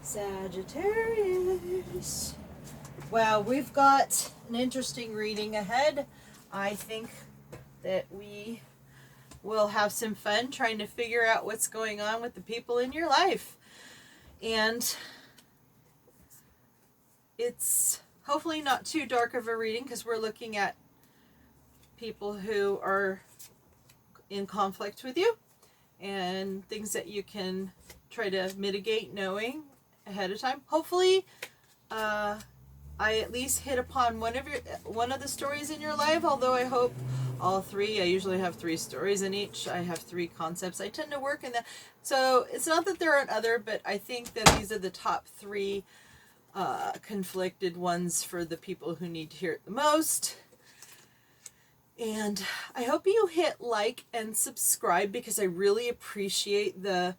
Sagittarius. Well, we've got an interesting reading ahead. I think that we will have some fun trying to figure out what's going on with the people in your life. And it's hopefully not too dark of a reading because we're looking at people who are in conflict with you and things that you can try to mitigate knowing ahead of time. Hopefully, I at least hit upon one of the stories in your life, although I hope all three. I usually have 3 stories in each. I have 3 concepts. I tend to work in that. So it's not that there aren't other, but I think that these are the top 3 conflicted ones for the people who need to hear it the most. And I hope you hit like and subscribe because I really appreciate the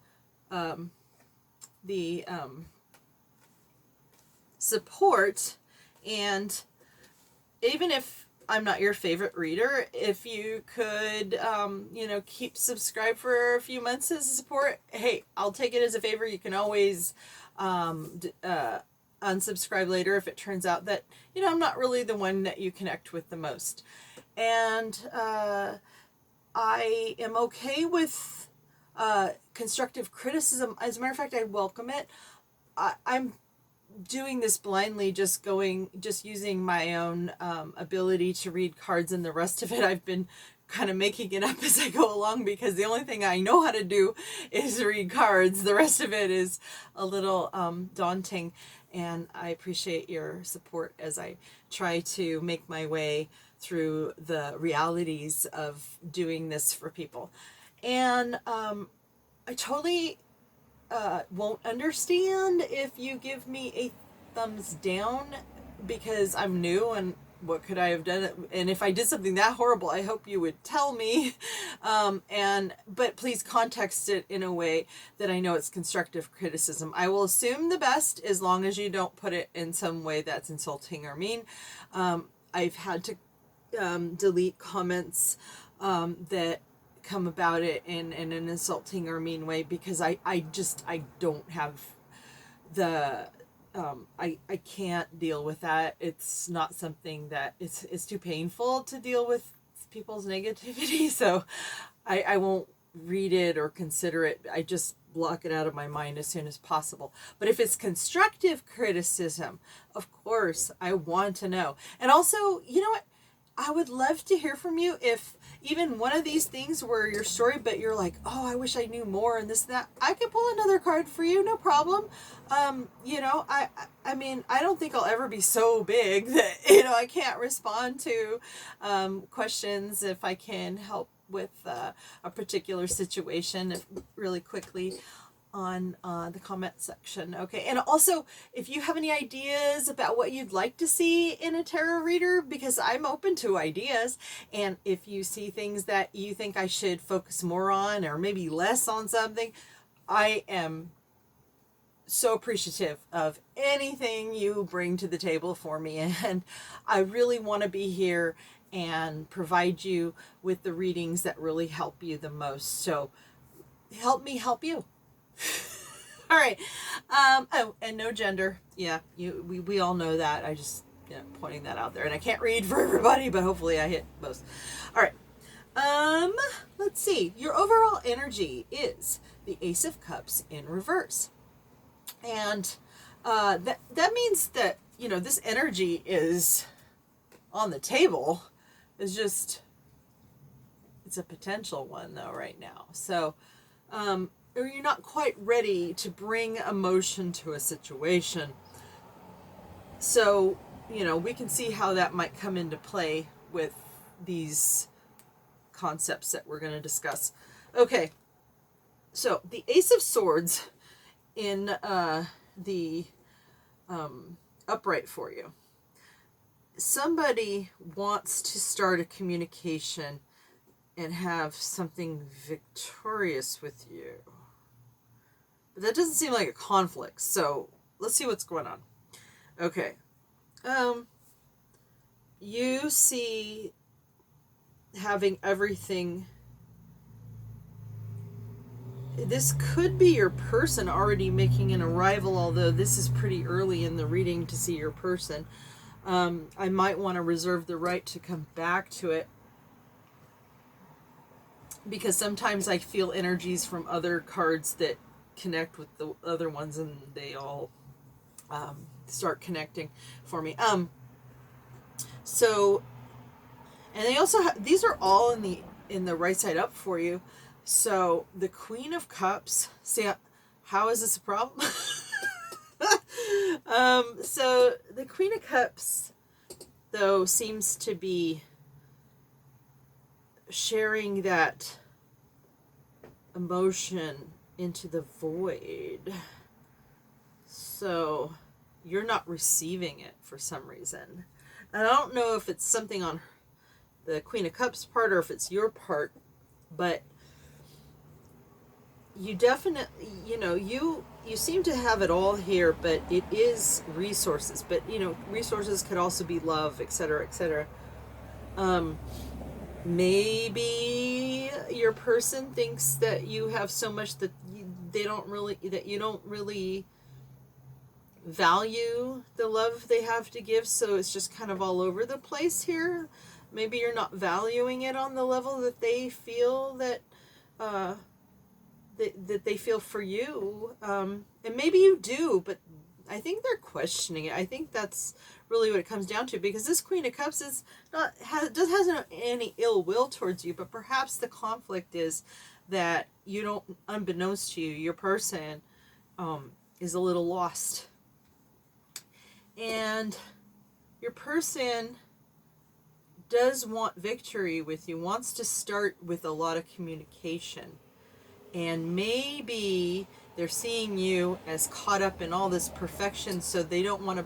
support. And even if I'm not your favorite reader, if you could, keep subscribed for a few months as a support, hey, I'll take it as a favor. You can always unsubscribe later if it turns out that, I'm not really the one that you connect with the most. And I am okay with constructive criticism. As a matter of fact, I welcome it. I'm doing this blindly, just using my own ability to read cards, and the rest of it I've been kind of making it up as I go along because the only thing I know how to do is read cards. The rest of it is a little daunting, and I appreciate your support as I try to make my way through the realities of doing this for people. And I totally won't understand if you give me a thumbs down because I'm new and what could I have done? And if I did something that horrible, I hope you would tell me. But please context it in a way that I know it's constructive criticism. I will assume the best as long as you don't put it in some way that's insulting or mean. I've had to delete comments that come about it in an insulting or mean way because I don't have the I can't deal with that. It's not something that it's too painful to deal with people's negativity, so I won't read it or consider it. I just block it out of my mind as soon as possible. But if it's constructive criticism, of course I want to know. And also, you know what, I would love to hear from you if even one of these things were your story, but you're like, oh, I wish I knew more and this and that. I can pull another card for you, no problem. I mean, I don't think I'll ever be so big that, I can't respond to questions if I can help with a particular situation really quickly on the comment section. Okay, and also if you have any ideas about what you'd like to see in a tarot reader, because I'm open to ideas, and if you see things that you think I should focus more on or maybe less on something, I am so appreciative of anything you bring to the table for me, and I really want to be here and provide you with the readings that really help you the most. So help me help you. All right. Oh, and no gender. Yeah, we all know that. I just pointing that out there, and I can't read for everybody, but hopefully I hit most. All right. Let's see. Your overall energy is the Ace of Cups in reverse, and that means that this energy is on the table. It's just it's a potential one though right now. So. Or you're not quite ready to bring emotion to a situation. So, we can see how that might come into play with these concepts that we're going to discuss. Okay, so the Ace of Swords in the upright for you. Somebody wants to start a communication and have something victorious with you. But that doesn't seem like a conflict, so let's see what's going on. Okay. You see having everything this could be your person already making an arrival, although this is pretty early in the reading to see your person. I might want to reserve the right to come back to it, because sometimes I feel energies from other cards that connect with the other ones, and they all start connecting for me. So, and they also have, these are all in the right side up for you. So the Queen of Cups. See, how is this a problem? So the Queen of Cups, though, seems to be sharing that emotion into the void. So you're not receiving it for some reason. And I don't know if it's something on the Queen of Cups part or if it's your part, but you definitely, you seem to have it all here, but it is resources. But, resources could also be love, etc., etc. Maybe your person thinks that you have so much that you don't really value the love they have to give, so it's just kind of all over the place here. Maybe you're not valuing it on the level that they feel that they feel for you, and maybe you do, but I think they're questioning it. I think that's really what it comes down to, because this Queen of Cups is hasn't any ill will towards you, but perhaps the conflict is that you don't, unbeknownst to you, your person is a little lost, and your person does want victory with you, wants to start with a lot of communication. And maybe they're seeing you as caught up in all this perfection, so they don't want to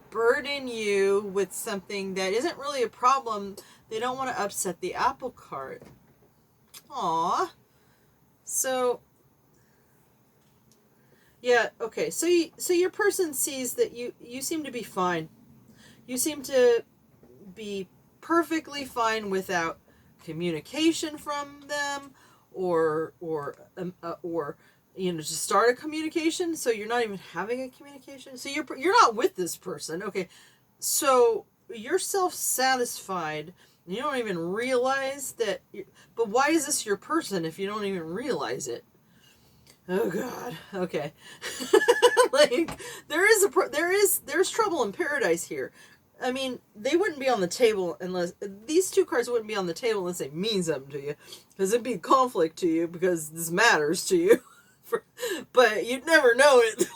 burden you with something that isn't really a problem. They don't want to upset the apple cart. Aww. So, yeah, okay. So your person sees that you seem to be fine. You seem to be perfectly fine without communication from them, or to start a communication. So you're not even having a communication. So you're not with this person. Okay, so you're self-satisfied. You don't even realize that. But why is this your person if you don't even realize it? Oh God. Okay. Like there's trouble in paradise here. I mean, they wouldn't be on the table unless, these two cards wouldn't be on the table unless they mean something to you. Because it'd be conflict to you, because this matters to you. But you'd never know it.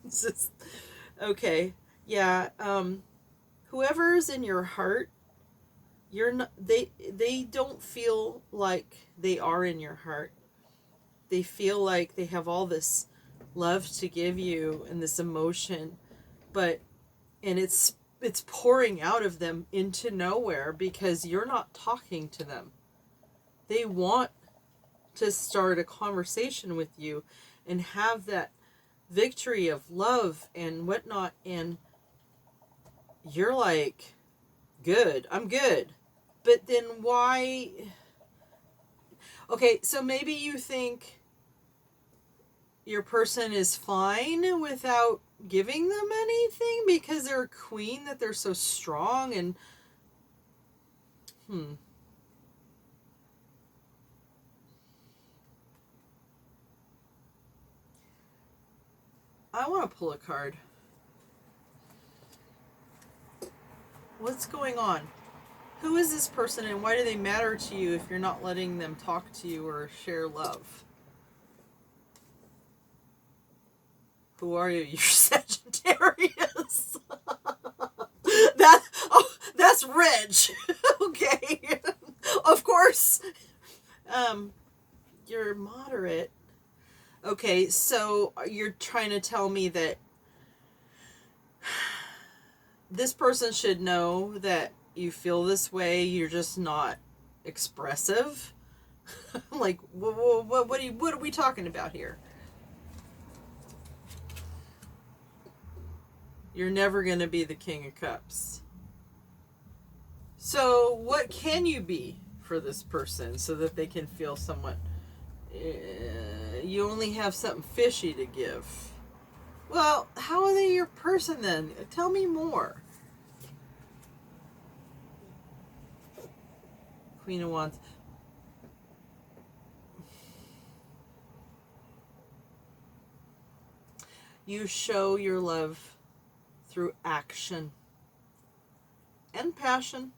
It's just, okay. Yeah. Whoever's in your heart, you're not, they don't feel like they are in your heart. They feel like they have all this love to give you and this emotion, and it's pouring out of them into nowhere because you're not talking to them. They want to start a conversation with you and have that victory of love and whatnot, and you're like, good, I'm good. But then why? Okay, so maybe you think your person is fine without giving them anything because they're a queen, that they're so strong, and I want to pull a card. What's going on? Who is this person, and why do they matter to you if you're not letting them talk to you or share love? Who are you? You're Sagittarius. That's Reg. Okay. Of course. You're moderate. Okay, so you're trying to tell me that this person should know that you feel this way, you're just not expressive? Like, what are we talking about here? You're never going to be the King of Cups. So what can you be for this person so that they can feel somewhat You only have something fishy to give. Well, how are they your person then? Tell me more. Queen of Wands. You show your love through action and passion.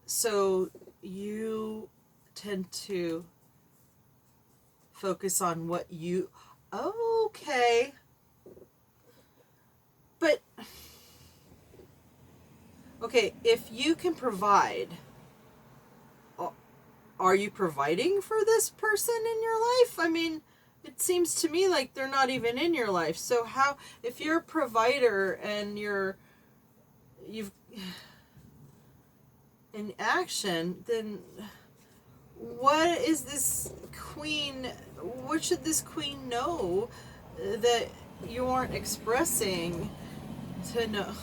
So you tend to focus on what you... Okay. But, okay, if you can provide, are you providing for this person in your life? I mean, it seems to me like they're not even in your life. So how, if you're a provider and you've in action, then what is this queen, what should this queen know that you aren't expressing to know?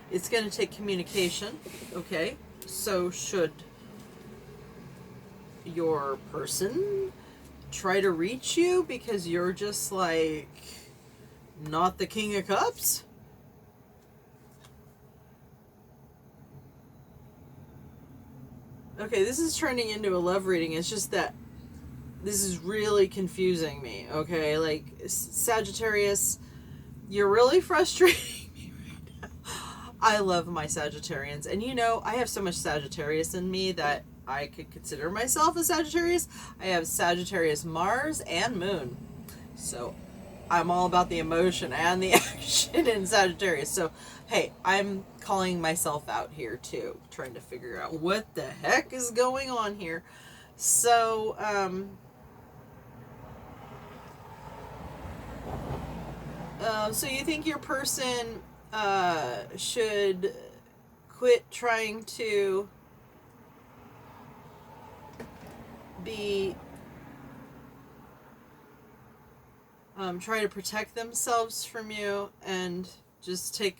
It's going to take communication, okay? So should your person try to reach you because you're just like not the King of Cups? Okay, this is turning into a love reading. It's just that this is really confusing me, okay? Like, Sagittarius, you're really frustrating me right now. I love my Sagittarians. And you know, I have so much Sagittarius in me that I could consider myself a Sagittarius. I have Sagittarius Mars and Moon. So I'm all about the emotion and the action in Sagittarius. So, hey, I'm calling myself out here too, trying to figure out what the heck is going on here. So, so you think your person should quit trying to be try to protect themselves from you and just take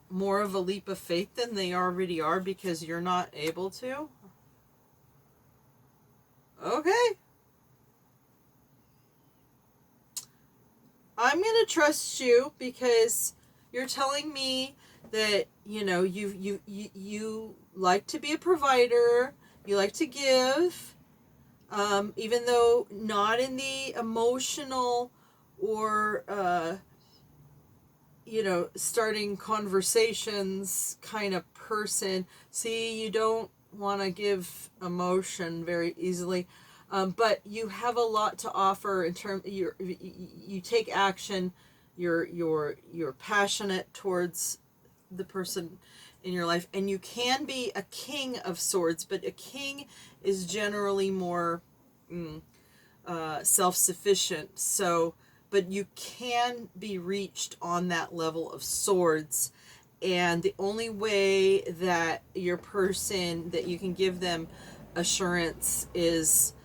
more of a leap of faith than they already are because you're not able to? Okay. I'm going to trust you because you're telling me that, you know, you like to be a provider, you like to give, even though not in the emotional or, you know, starting conversations kind of person. See, you don't want to give emotion very easily. But you have a lot to offer in terms. You take action. You're passionate towards the person in your life, and you can be a king of swords. But a king is generally more self-sufficient. So, but you can be reached on that level of swords, and the only way that your person that you can give them assurance is,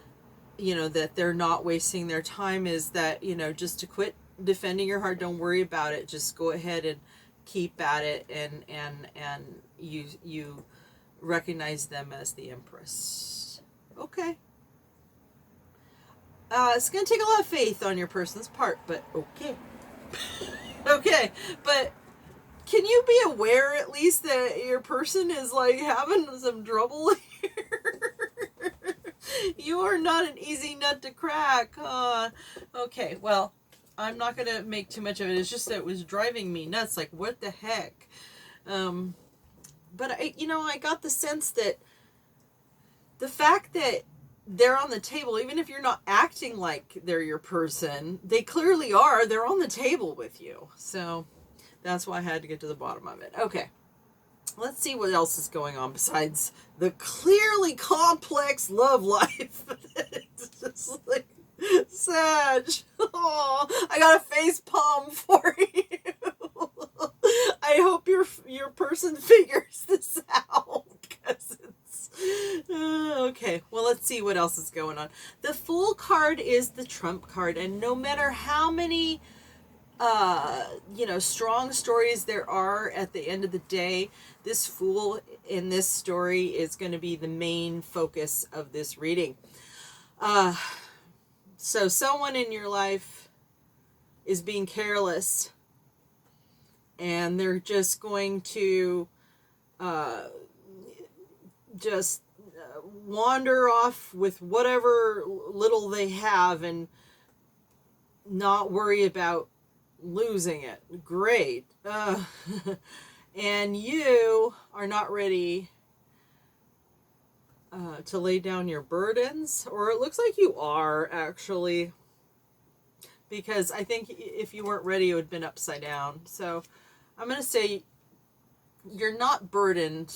you know, that they're not wasting their time, is that, you know, just to quit defending your heart. Don't worry about it. Just go ahead and keep at it, and you recognize them as the Empress. Okay. It's going to take a lot of faith on your person's part, but okay. Okay, but can you be aware at least that your person is like having some trouble here? You are not an easy nut to crack. Okay, well, I'm not going to make too much of it. It's just that it was driving me nuts. Like, what the heck? But, I got the sense that the fact that they're on the table, even if you're not acting like they're your person, they clearly are. They're on the table with you. So that's why I had to get to the bottom of it. Okay. Let's see what else is going on besides the clearly complex love life. It's just like, Sag. Oh, I got a face palm for you. I hope your person figures this out, because it's okay. Well, let's see what else is going on. The Fool card is the trump card, and no matter how many strong stories there are, at the end of the day, this Fool in this story is going to be the main focus of this reading. So someone in your life is being careless, and they're just going to wander off with whatever little they have and not worry about losing it. Great. And you are not ready to lay down your burdens, or it looks like you are, actually, because I think if you weren't ready, it would have been upside down. So I'm going to say you're not burdened,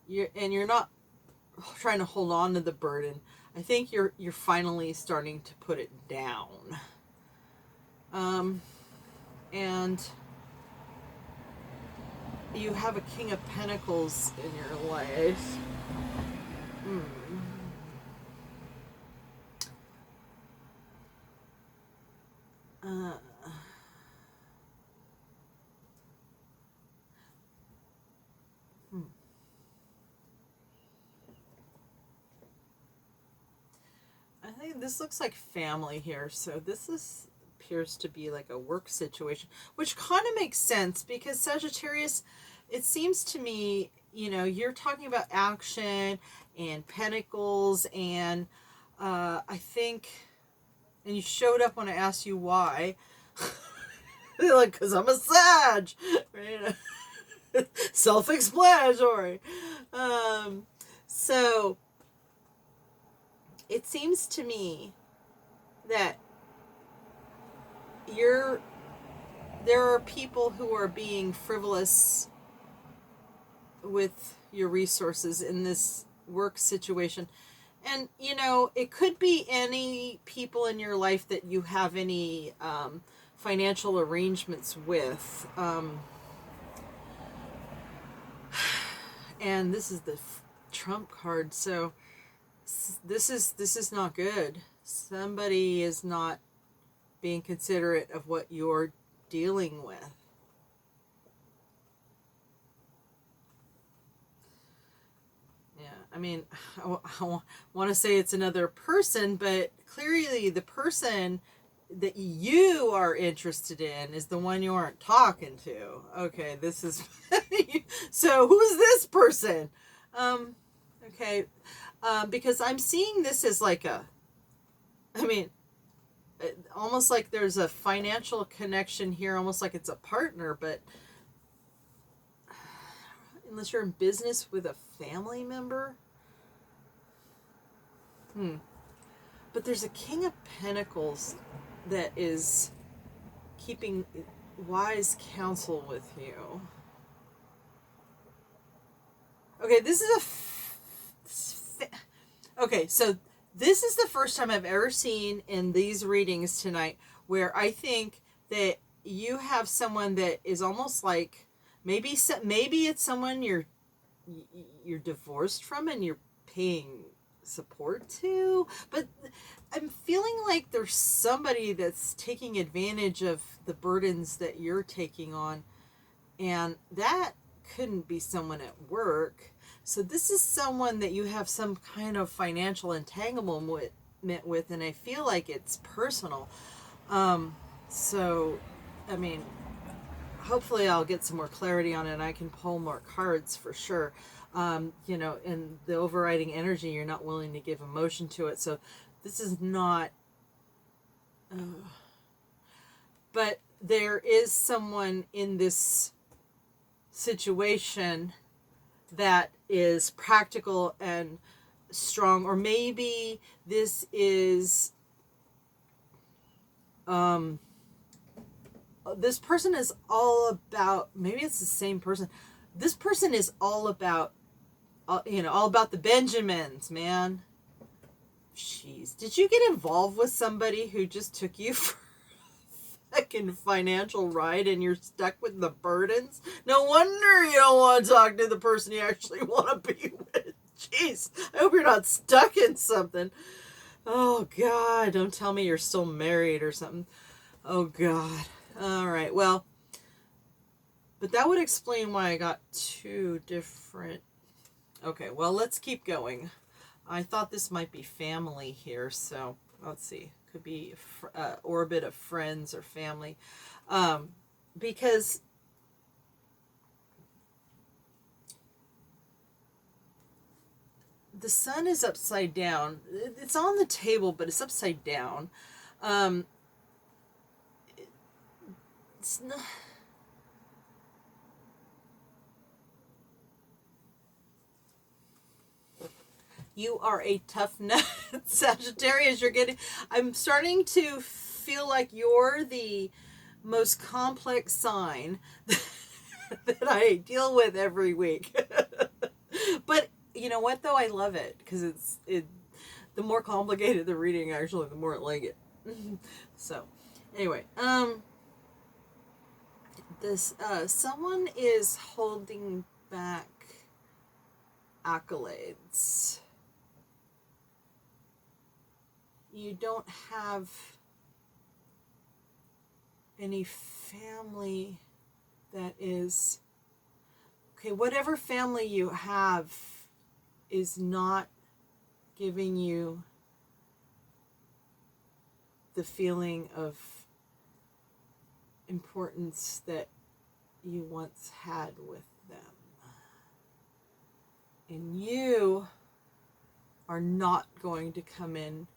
you're not trying to hold on to the burden. I think you're finally starting to put it down. And you have a King of Pentacles in your life. I think this looks like family here, so this appears to be like a work situation, which kind of makes sense because Sagittarius, it seems to me, you're talking about action and pentacles, and I think, and you showed up when I asked you why. Like, because I'm a Sag, right? Self-explanatory. So it seems to me that there are people who are being frivolous with your resources in this work situation. And, it could be any people in your life that you have any financial arrangements with. And this is the trump card, so this is not good. Somebody is not being considerate of what you're dealing with. Yeah, I mean, I want to say it's another person, but clearly the person that you are interested in is the one you aren't talking to. Okay, this is so who's this person? Okay, because I'm seeing this as like almost like there's a financial connection here, almost like it's a partner, but unless you're in business with a family member. But there's a King of Pentacles that is keeping wise counsel with you. Okay, this is okay, so this is the first time I've ever seen in these readings tonight where I think that you have someone that is almost like maybe it's someone you're divorced from and you're paying support to, but I'm feeling like there's somebody that's taking advantage of the burdens that you're taking on, and that couldn't be someone at work. So this is someone that you have some kind of financial entanglement with, and I feel like it's personal. So, I mean, hopefully I'll get some more clarity on it and I can pull more cards for sure. In the overriding energy, you're not willing to give emotion to it. So this is not... but there is someone in this situation that is practical and strong, or maybe this is this person is all about, maybe it's the same person, this person is all about all about the Benjamins, man. Jeez, did you get involved with somebody who just took you for fucking financial ride and you're stuck with the burdens? No wonder you don't want to talk to the person you actually want to be with. Jeez, I hope you're not stuck in something. Oh, God. Don't tell me you're still married or something. Oh, God. All right. Well, but that would explain why I got two different... Okay, well, let's keep going. I thought this might be family here, so let's see. Could be orbit of friends or family. Because the sun is upside down. It's on the table, but it's upside down. It's not... You are a tough nut, Sagittarius. I'm starting to feel like you're the most complex sign that I deal with every week. But you know what, though? I love it because the more complicated the reading, actually, the more I like it. So, anyway, someone is holding back accolades. You don't have any family that is... Okay, whatever family you have is not giving you the feeling of importance that you once had with them. And you are not going to come in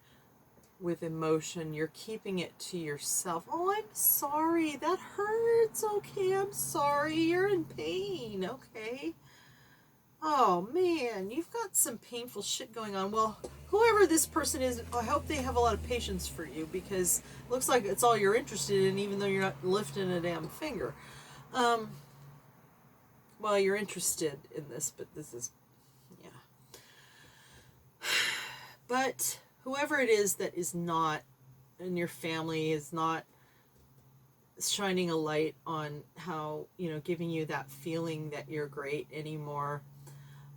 with emotion. You're keeping it to yourself. Oh, I'm sorry. That hurts. Okay, I'm sorry. You're in pain. Okay. Oh, man. You've got some painful shit going on. Well, whoever this person is, I hope they have a lot of patience for you, because it looks like it's all you're interested in, even though you're not lifting a damn finger. Well, you're interested in this, but this is... Yeah. But... whoever it is that is not in your family is not shining a light on how, giving you that feeling that you're great anymore,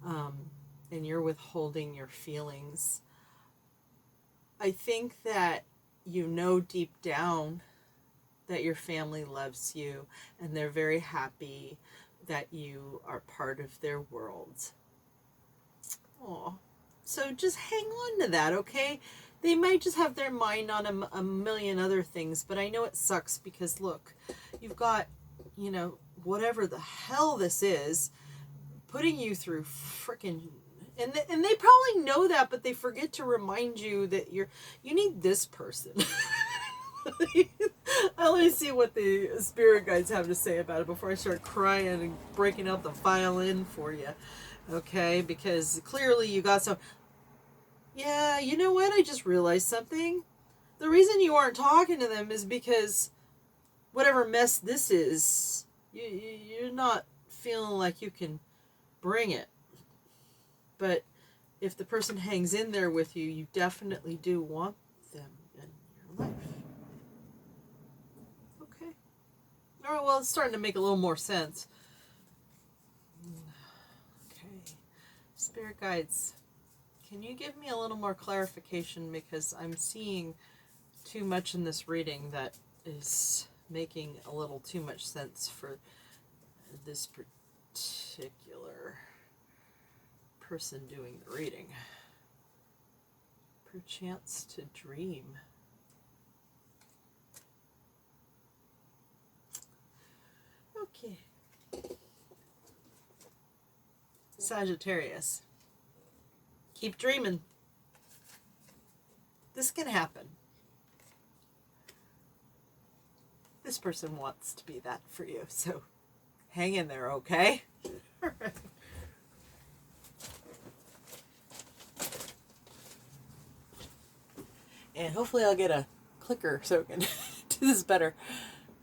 and you're withholding your feelings. I think that deep down that your family loves you and they're very happy that you are part of their world. Aw. So just hang on to that, okay? They might just have their mind on a million other things, but I know it sucks because, look, you've got, whatever the hell this is, putting you through frickin'... And they probably know that, but they forget to remind you that you need this person. Let me see what the spirit guides have to say about it before I start crying and breaking out the violin for you. Okay? Because clearly you got some... Yeah, you know what? I just realized something. The reason you aren't talking to them is because whatever mess this is, you're not feeling like you can bring it. But if the person hangs in there with you, you definitely do want them in your life. Okay. All right, well, it's starting to make a little more sense. Okay. Spirit guides, can you give me a little more clarification, because I'm seeing too much in this reading that is making a little too much sense for this particular person doing the reading. Perchance to dream. Okay. Sagittarius. Keep dreaming. This can happen. This person wants to be that for you, so hang in there, okay? And hopefully I'll get a clicker so I can do this better.